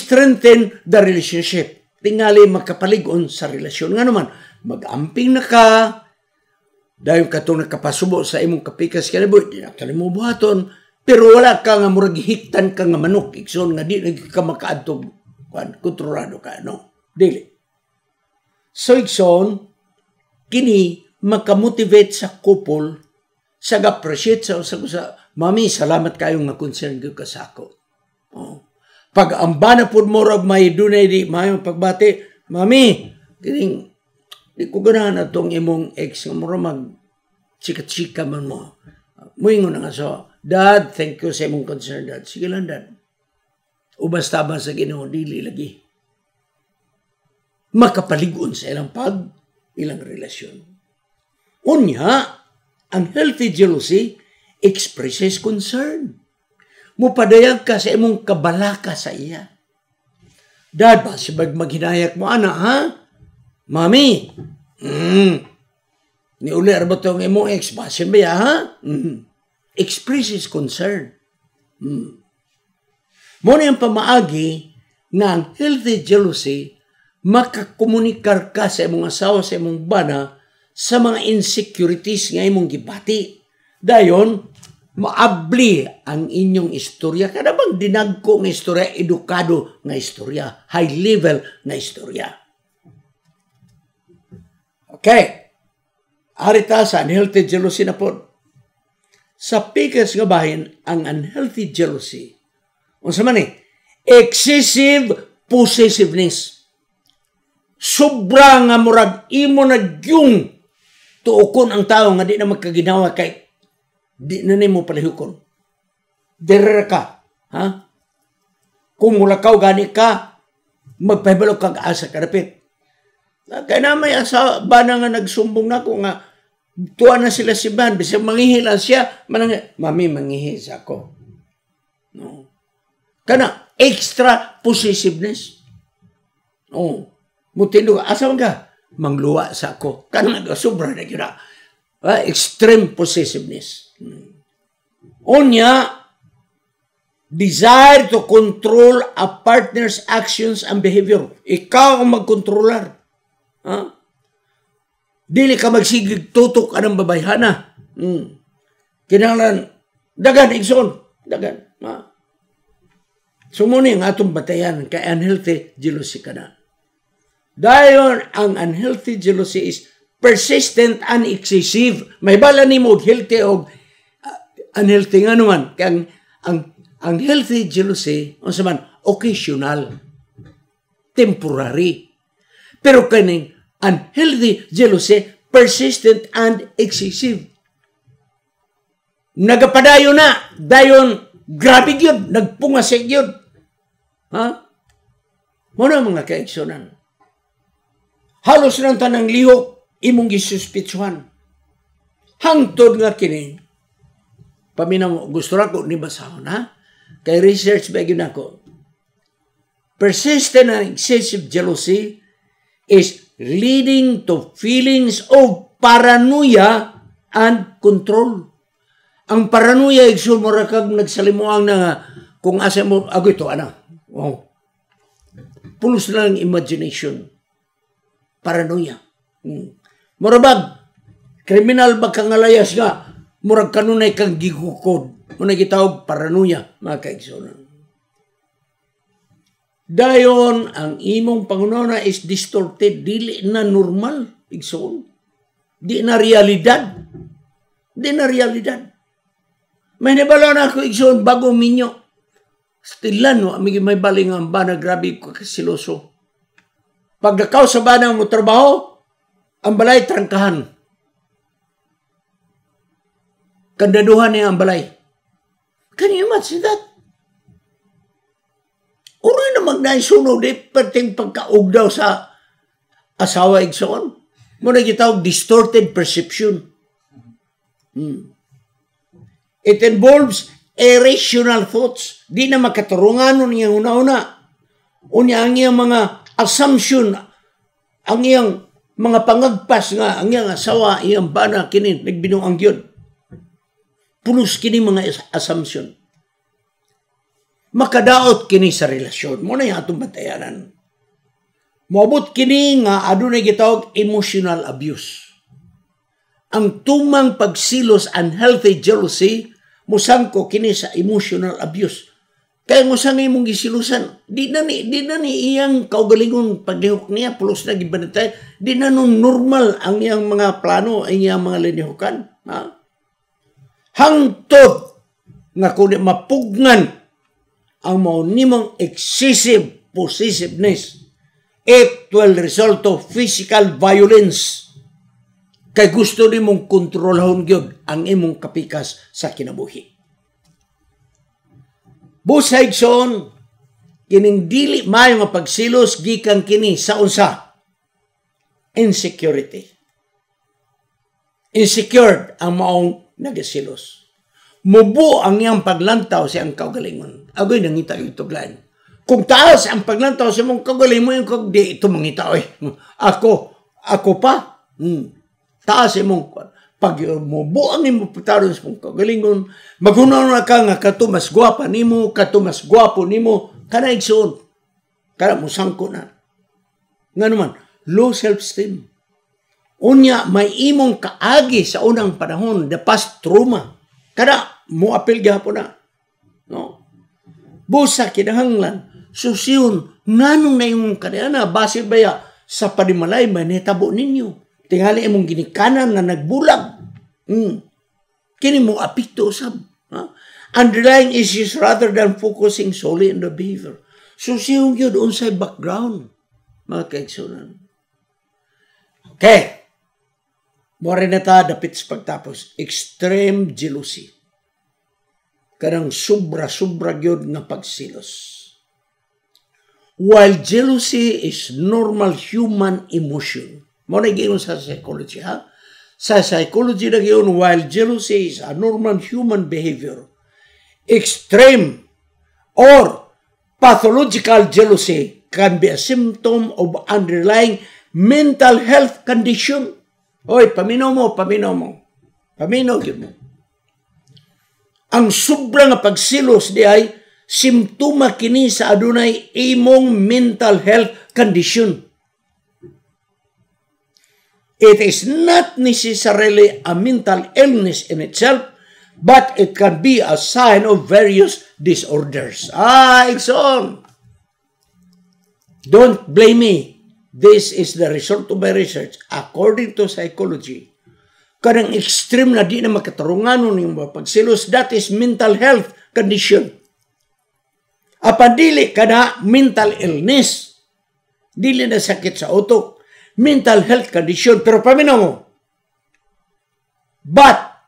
strengthen the relationship. Tingali makapalig-on sa relasyon. Nga naman, mag-amping na ka, dahil katong nakapasubo sa imong kapikas kaliboy, di na mo buhaton, pero wala ka nga murag hiktan ka nga manok, ikson nga di ka makaadtog, kontrolado ka, no? Dili. So, ikson, kini makamotivate sa couple, sa appreciate sa mami, salamat kayo nga concern ka sa ako. Oh. Pag ang bana po mo rag may dunay di maayong pagbati, mami, kining di ko ganahan na itong imong ex nga mo mag chika-chika man mo. Muingon na nga so, Dad, thank you sa imong concern, Dad. Sige lang, Dad. Ubas tabang sa Ginoo, dili lagi. Makapalig-on sa ilang ilang relasyon. Unya, ang healthy jealousy expresses concern. Mupadayag ka sa imong kabalaka sa iya. Dad, ba sibag maghinayak mo, ana, ha? Mami, ni uli arba itong imong ex, basin ba ya, ha? Expresses concern. Muna yung pamaagi na ang healthy jealousy, makakomunikar ka sa imong asawa, sa imong bana, sa mga insecurities nga imong gibati. Dayon, maabli ang inyong istorya. Kada bang dinagko ng istorya, edukado ng istorya, high level na istorya. Okay. Arita sa unhealthy jealousy na po. Sa pikas nga bahin, ang unhealthy jealousy, unsa man excessive possessiveness. Sobra nga murag imo nagyung tuokon ang tao nga di na magkaginawa kay di na mo palihukon. Dere ka. Ha? Kung mulakaw gani ka, magpahibalo kang asa karapit. Kaya na may asa, bana nga nagsumbong na ko nga, tuwa na sila si Ban, bisang mangihila siya, mami, mangihil ako. No. Kana, extra possessiveness. Oh. Mutindo ka, asa ka? Mangluwa sa ako. Kana sobra na yun na. Extreme possessiveness. Unya, desire to control a partner's actions and behavior. Ikaw ang magkontrolar. Dili ka magsigig tutok anang babayhana. Kinahanglan, dagan, igsoon. Dagan. Sumuni ang atong batayan kay unhealthy jealousy ka na. Dayon, ang unhealthy jealousy is persistent and excessive. May bala ni mo healthy o unhealthy nga naman. Ang healthy jealousy, o saman, occasional, temporary. Pero kaning unhealthy jealousy, persistent and excessive. Nagapadayo na, dayon, grabe yun, nagpungasig yun. Ha? Muna mga kaeksonan. Halos ng tanang lihok, imong gisuspitsuhan. Hangtod nga kini, paminaw gusto ra ko ni basahon, ha? Kay research ba yun ako. Persistent and excessive jealousy is leading to feelings of paranoia and control. Ang paranoia, igsul mo rakag nagsalimuang na kung asa mo, ako ito, ano? Wow. Pulos na lang imagination. Paranoia. Murabag, kriminal ba kang alayas nga, murag kanunay kang gigukod. Muna gitawag paranoia, mga kaigsunan. Dayon, ang imong pangunana is distorted, dili na normal, igsoon. Di na realidad. Di na realidad. May nabala na ako, igsoon, bago minyo. Stilan, no, may baling ang bana, grabe ko kasiloso. Pagdakaw sa bana mo trabaho, ang balay trangkahan. Kandaduhan niya ang balay. Can you imagine that? Uroy na magnaisunog, di perting pagkaugdaw sa asawa igsoon. Muna gitawag distorted perception. It involves irrational thoughts. Di na makaturungan niya una-una. Unya ang iyang mga assumption, ang iyang mga pangagpas nga, ang iyang asawa, iyang bana, kini, nagbinuang yun. Pulos kini mga assumption. makadaot kini sa relasyon. Mo na yung atong batayanan. Moabot kini nga adunay gitawag emotional abuse. Ang tumang pagsilos, unhealthy jealousy, musangko kini sa emotional abuse. Kaya musang imong gisilusan, di na ni iyang kaugalingon paglihok niya, pulos na gibanatay, di na nung normal ang iyang mga plano, ang iyang mga linihukan. Ha? Hangtod nga kundi mapugnan ang maunimong excessive possessiveness, it will result of physical violence. Kay gusto ni mong kontrolahon gyud ang imong kapikas sa kinabuhi. Busay son, kining dili maayo nga pagsilos gikan kini sa unsa? Insecurity. Insecure ang maong nagasilos. Mubo ang iyang paglantaw sa iyang kaugalingon. Agoy nangita yung tuglan. Kung taas ang paglantaw sa mong kaugalingon, yung kog di ito mangita. Ako pa. Taas imong pag mubo ang imong pagtaron sa mong kaugalingon, maghunaw na ka nga kato mas gwapa nimo, kato mas gwapo nimo, kana igsoon. Kana mo sangko na. Nga naman, low self-esteem. Unya, may imong kaagi sa unang panahon, the past trauma. Kada mo apil gihapon na. No? Busa kinahanglan, susiyon, nanong na imong kadana, base baya sa panimalay, manitabo ninyo. Tingali imong ginikanan na nagbulag. Kini mo apikto usab. Underlying issues rather than focusing solely on the behavior. Susiyon yun unsay background, mga kaigsunan. Okay. Mora na ta dapit sa pagtapos. Extreme jealousy. Karang sobra-sobra gyud nga pagsilos. While jealousy is normal human emotion. Mo na giyon sa psychology, ha? Sa psychology na giyon, while jealousy is a normal human behavior, extreme or pathological jealousy can be a symptom of underlying mental health condition. Oy, paminaw mo. Paminaw yun mo. Ang sobra nga pagsilos di ay simptoma kini sa adunay imong mental health condition. It is not necessarily a mental illness in itself, but it can be a sign of various disorders. It's on. Don't blame me. This is the result of my research. According to psychology, kanang extreme na di na makatarunganon yung mga pagsilos, that is mental health condition. Apadili ka na mental illness. Dili na sakit sa utok. Mental health condition. Pero paminaw mo. But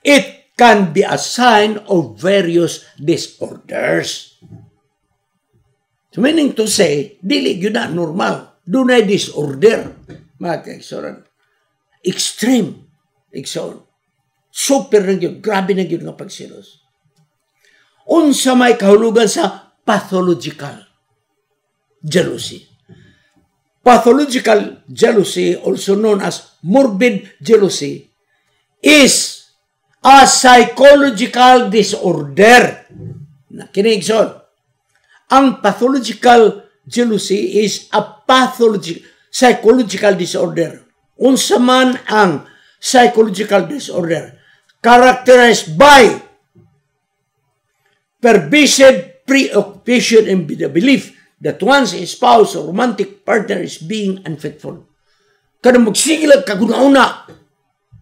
it can be a sign of various disorders. So meaning to say, dili yun na normal. Dunay disorder. Mga kaigsoran. Extreme. Super na yun. Grabe na yun nga pagsilos. Unsa may kahulugan sa pathological jealousy. Pathological jealousy, also known as morbid jealousy, is a psychological disorder. Nakinig-son. Ang pathological jealousy is a psychological disorder. Unsa man ang psychological disorder? Characterized by pervasive preoccupation and the belief that one's spouse or romantic partner is being unfaithful. Kada magsigilag kaguna-una,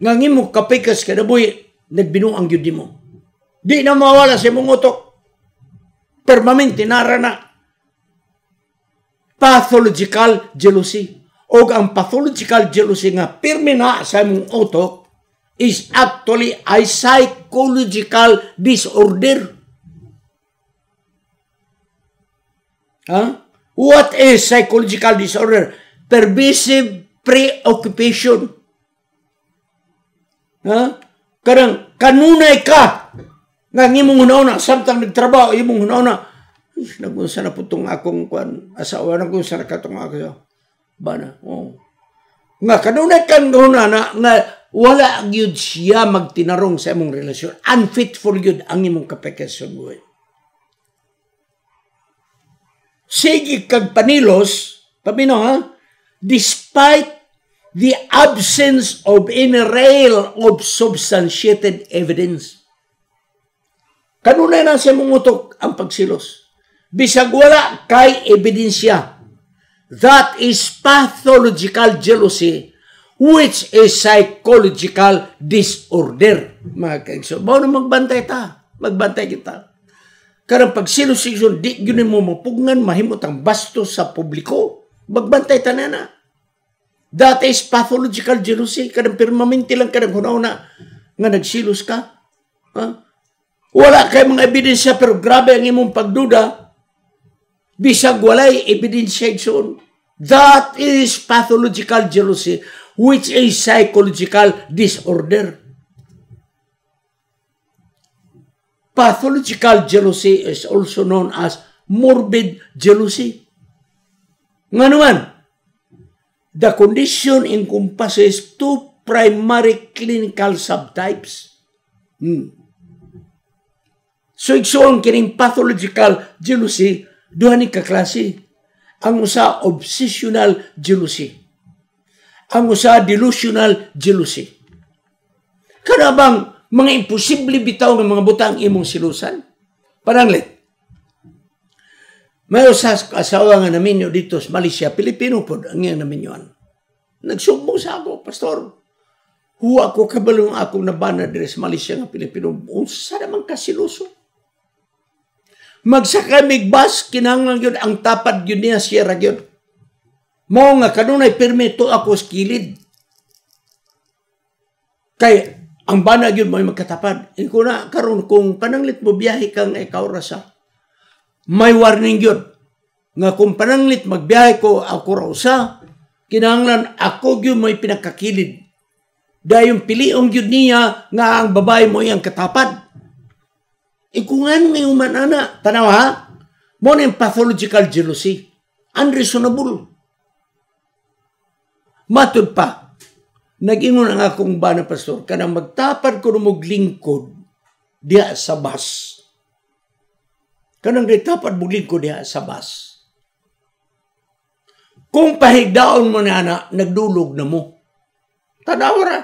nga ngimo kapikas kada boy, nagbinuang yun di mo. Di na mawala sa mong utok. Permanente nara na. Pathological jealousy. O ang pathological jealousy nga pirmi na sa mong utok is actually a psychological disorder. What is psychological disorder? Pervasive preoccupation. Karang kanunay ka nga imong hunauna samtang nagtrabaho imong hunauna nagunsa na putong akong asawa nagunsa na katong ako bana nga kanunay kan hunana nga wala gyud siya magtinarong sa imong relasyon, unfaithful gyud ang imong kapekasyon buhay. sige kag panilos, paminaw ha, despite the absence of any rail of substantiated evidence. Kanunay na siya mungutok ang pagsilos. Bisag wala kay ebidensya. That is pathological jealousy, which is psychological disorder. Mga kaigso, bawa na magbantay ta. Magbantay kita. Karang pagsilos-silos, di yun mo mapugngan, mahimot ang bastos sa publiko. Magbantay ta na. That is pathological jealousy. Karang permanente lang karang hunaw-una nga nagsilos ka. Wala kay mga ebidensya pero grabe ang imong pagduda. Bisag walay ebidensya igsoon. That is pathological jealousy, which is psychological disorder. Pathological jealousy is also known as morbid jealousy. Nga naman, the condition encompasses two primary clinical subtypes. So, igsoon kining pathological jealousy, duha ni kaklase. Ang usa, obsessional jealousy. Ang usa, delusional jealousy. Kanabang mga imposible bitaw ng mga butang imong silusan? Pananglit. May usas asawa nga naminyo dito sa Malaysia, Pilipino po ang iyang naminyoan. Nagsumbong sa ako, Pastor. Huwa ko kabalong akong nabana dito sa Malaysia nga Pilipino. Unsa naman kasiluso? Magsakay migbas, kinahanglan yun, ang tapad yun niya siya yun. Mao nga, kanunay permito ako sa kilid. Kaya, ang bana yun mo ay magkatapad. Iko na, karon kung pananglit mo biyahe kang ikaw rasa, may warning yun. Nga kung pananglit magbiyahe ko, ako rasa, kinahanglan ako yun mo ay pinakakilid. Dahil yung piliong yun niya, nga ang babae mo ay ang katapad. Ikungan ngayong manana. Tanaw ha? Mo na yung pathological jealousy. Unreasonable. Matod pa. Nag-ingon ang akong bana, Pastor. Kanang magtapad ko na maglingkod diha sa bus. Kanang tapad maglingkod diha sa bus. Kung pahigdaon mo na nagdulog na mo. Tanaw ra.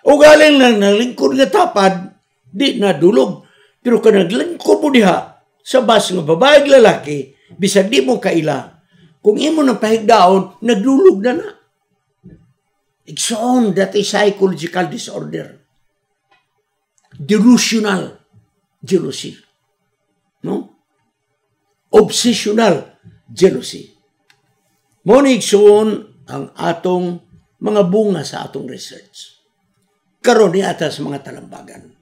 O galing lang nalingkod nga tapad, di nadulog. Pero kung naglingkod mo diha sa bus nga babae lalaki, bisag di mo kaila, kung imo nang pahigdaon, nagdulog na na. Igsoon, that is psychological disorder. Delusional jealousy. No? Obsessional jealousy. Muna igsoon ang atong mga bunga sa atong research. Karon ni atas mga talambagan.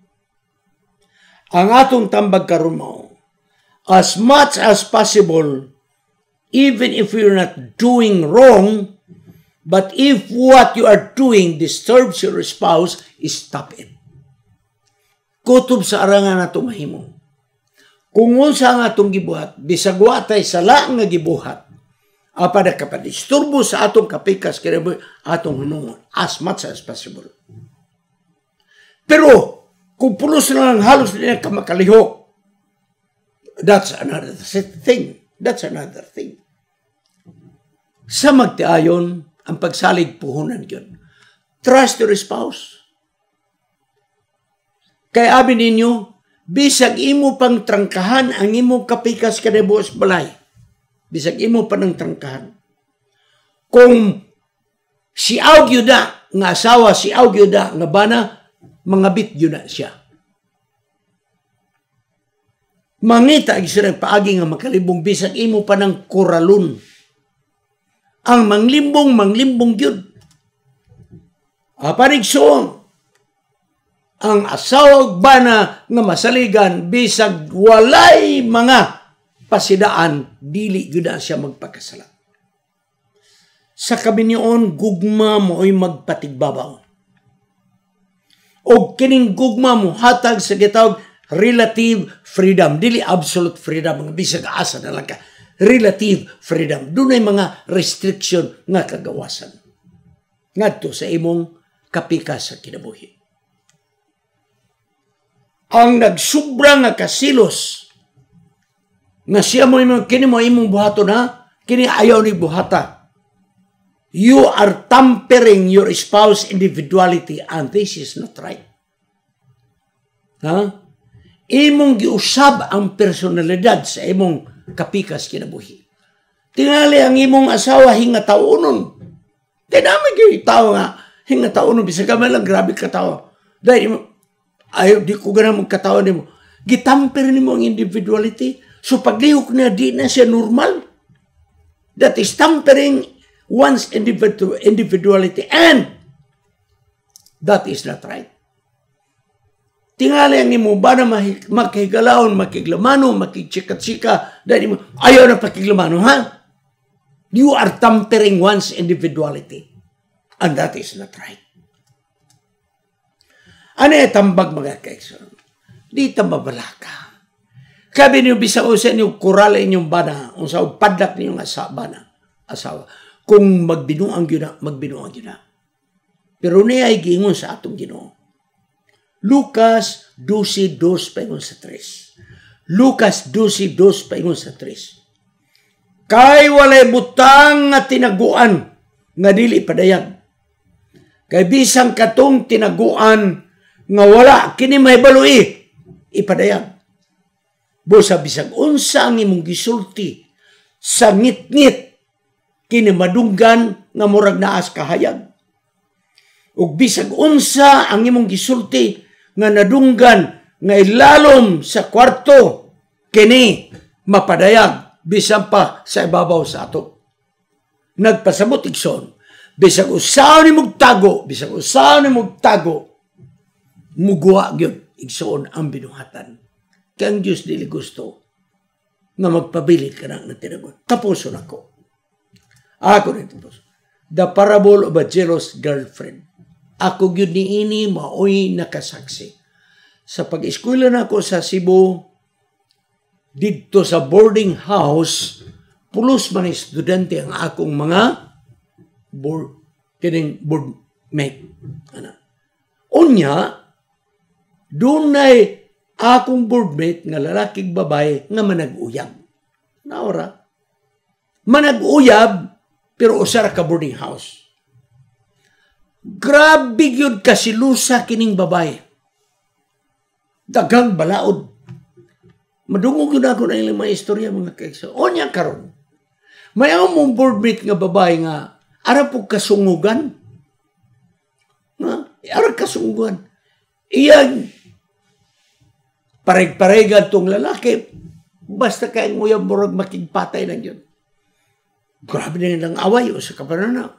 Ang atong tambag karon mo, as much as possible, even if you're not doing wrong, but if what you are doing disturbs your spouse, stop it. Kutob sa arangan na mahimo. Kung unsa nga atong gibuhat, bisag wa tay sala nga gibuhat, apada kapadisturbo sa atong kapikas kinabuhi atong hunungon as much as possible. Pero kung pulos na lang halos na ka makalihok, that's another thing. That's another thing. Sa magtiayon, ang pagsalig puhunan yun. Trust your spouse. Kaya abi ninyo, bisag imo pang trangkahan ang imong kapikas kinabuhi balay. Bisag imo pa ng trangkahan. Kung si Augyo da, nga asawa si Augyo da, nga bana, mangabit yun na siya. Mangita siya ng paagi nga makalibong bisag imo pa ng koralon. Ang manglimbong yun. Aparigsoon, ang asawa bana nga masaligan bisag walay mga pasidaan, dili yun na siya magpakasala. Sa kabinyoon, gugma mo ay magpatigbabaw. O kining gugma mo hatag sa gitawag relative freedom. Dili absolute freedom. Mga bisag asa na lang ka. Relative freedom. Doon ay mga restriction nga kagawasan. Ngadto sa imong kapikas sa kinabuhi. Ang nagsubra nga kasilos nga siya mo kini mo imong buhaton ha, kini ayaw ni buhata. You are tampering your spouse individuality and this is not right. Ha? Imong giusab ang personalidad sa imong kapikas kinabuhi. Tingali ang imong asawa hingataonon. Tinami gyud tao nga hingataonon bisag ka man lang grabe ka tao. Dahil ayaw di ko ganang magkatawa nimo. Gitamper nimo ang individuality. So paglihok na di na siya normal. That is tampering one's individuality and that is not right. Tingali ang imo ba na makihigalaon, makiglamano, makigsika-sika, dahil mo, ayaw na pakiglamano, ha? You are tampering one's individuality and that is not right. Ano yung tambag mga kaigsoon? Di tambabalaka. Kabi niyo bisa o sa inyo kural inyong bana, o sa padlak ninyong asawa. Kung magbinuang yun na, magbinuang yun na. Pero niya ay giingon sa atong Ginoo. Lucas 12:2 paingon sa 3. Lucas 12:2 paingon sa 3. Kay walay butang nga tinaguan nga dili padayag. Kay bisang katong tinaguan nga wala kini mahibaloi ipadayag. Busa bisag unsa ang imong gisulti sa ngit-ngit kini madunggan nga murag naas kahayag. Ug bisag unsa ang imong gisulti nga nadunggan nga ilalom sa kwarto kini mapadayag bisan pa sa ibabaw sa ato. Nagpasabot igsoon, bisag usaw ni mugtago, bisag usaw ni mugtago, mugwa gyud igsoon ang binuhatan. Kaya ang Diyos dili gusto na magpabili ka na tinagon. Tapuson ako. Ako rin tapos. The parable of a jealous girlfriend. Ako gyud niini maoy nakasaksi. Sa pag-eskwela na ako sa Cebu, dito sa boarding house, pulos man estudyante ang akong mga boardmate. Unya, doon na'y akong boardmate nga lalaking babae nga manag-uyab. Naora. Manag-uyab, pero usara ka boarding house. Grabe yun kasilusa kining babae. Dagang balaod. Madungog yun ako na ilang mga istorya mga kaigso. O niya karon. May mong boardmate nga babae nga ara po kasungugan. Ara kasungugan. Iyang pareg-paregan tong lalaki, basta kayang nguyang murag makigpatay lang yun. Grabe na nilang away o sa kapananaw.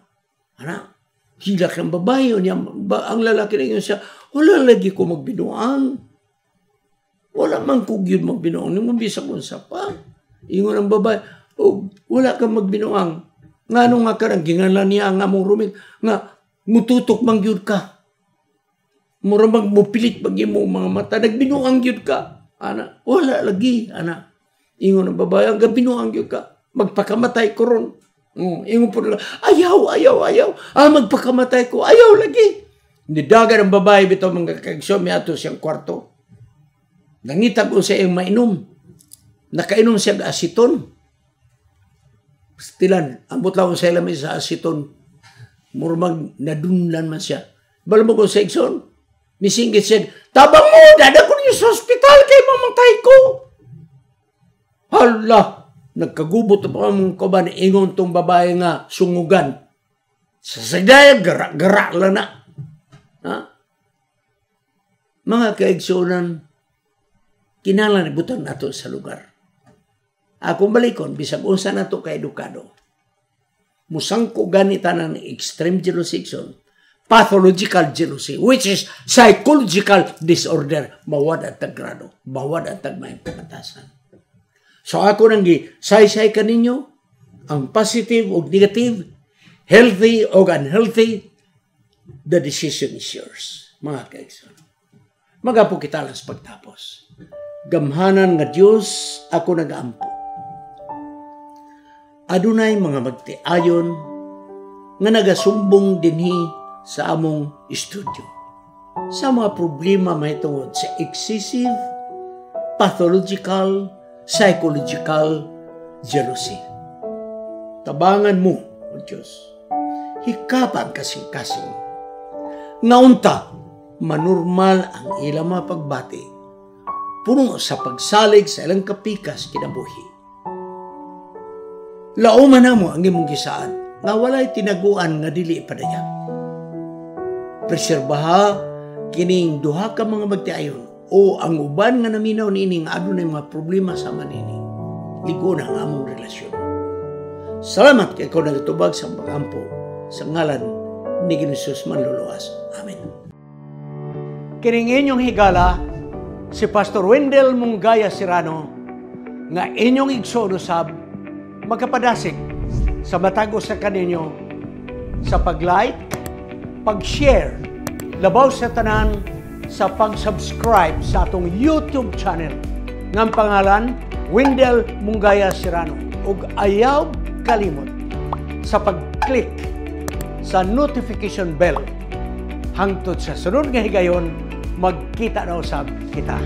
Hilak ng babae o niya, ang lalaki na yun siya, wala lagi ko magbinuang. Wala man ko yun magbinuang. Nung mabisa ko sa pa. Ingon ang babae, wala kang magbinuang. Nga nung nga karang, gingalan niya ang among rumit, nga mututok mang yun ka. Mura magmupilit pag mo mga mata. Nagbinuang yun ka. Ana, wala lagi. Ana, ingon ang babae, ang binuang yun ka. Magpakamatay ko ron. Ingon po nila, ayaw. Magpakamatay ko. Ayaw lagi. Nidagan ang babae, bitaw mga kaigso, may ato siyang kwarto. Nangitag ko siya yung mainom. Nakainom siya asiton. Stilan, ambot lang ko sa ilamin sa asiton. Murmag nadunlan man siya. Balam mo ko sa igsoon. Misinggit siya, tabang mo, dada ko niyo sa ospital kay mamantay ko. Hala, nagkagubot pa mong kaban, ingon tong babae nga sungugan. Sa sagdaya, gara lang na. Ha? Mga kaigsunan, kinahanglan ibutan nato sa lugar. Akong balikon, bisag unsa nato kay edukado. Musangko ganita ng extreme jealousy, pathological jealousy, which is psychological disorder. Bawad at taggrado. Bawad at tagmayang pamatasan. So ako nang say-say ka ninyo, ang positive o negative, healthy o unhealthy, the decision is yours. Mga kaigsoon. Magapo kita lang sa pagtapos. Gamhanan nga Diyos, ako nag-aampo. Adunay mga magtiayon nga nagasumbong dinhi sa among studio. Sa mga problema mahitungod sa excessive, pathological, psychological jealousy. Tabangan mo, O Diyos, hikapan kasing-kasing. Naunta, manormal ang ilang mga pagbati, puno sa pagsalig sa ilang kapikas kinabuhi. Lauman na mo ang imong gisaan, nga walay tinaguan nga dili padayag. Preserbaha kining duha ka mga magtiayon o ang uban nga naminaw niini nga adunay mga problema sa manini. Ligo na ang among relasyon. Salamat kay ikaw nagatubag sa pagampo sa ngalan ni Ginoong Manluluwas. Amen. Kining inyong higala si Pastor Wendell Munggaya Serrano nga inyong igsoon usab magkapadasig sa matag sa kaninyo sa pag-like, pag-share, labaw sa tanan sa pag-subscribe sa atong YouTube channel ng pangalan Wendell Munggaya Serrano ug ayaw kalimot sa pag-click sa notification bell hangtod sa sunod nga higayon magkita na usab kita.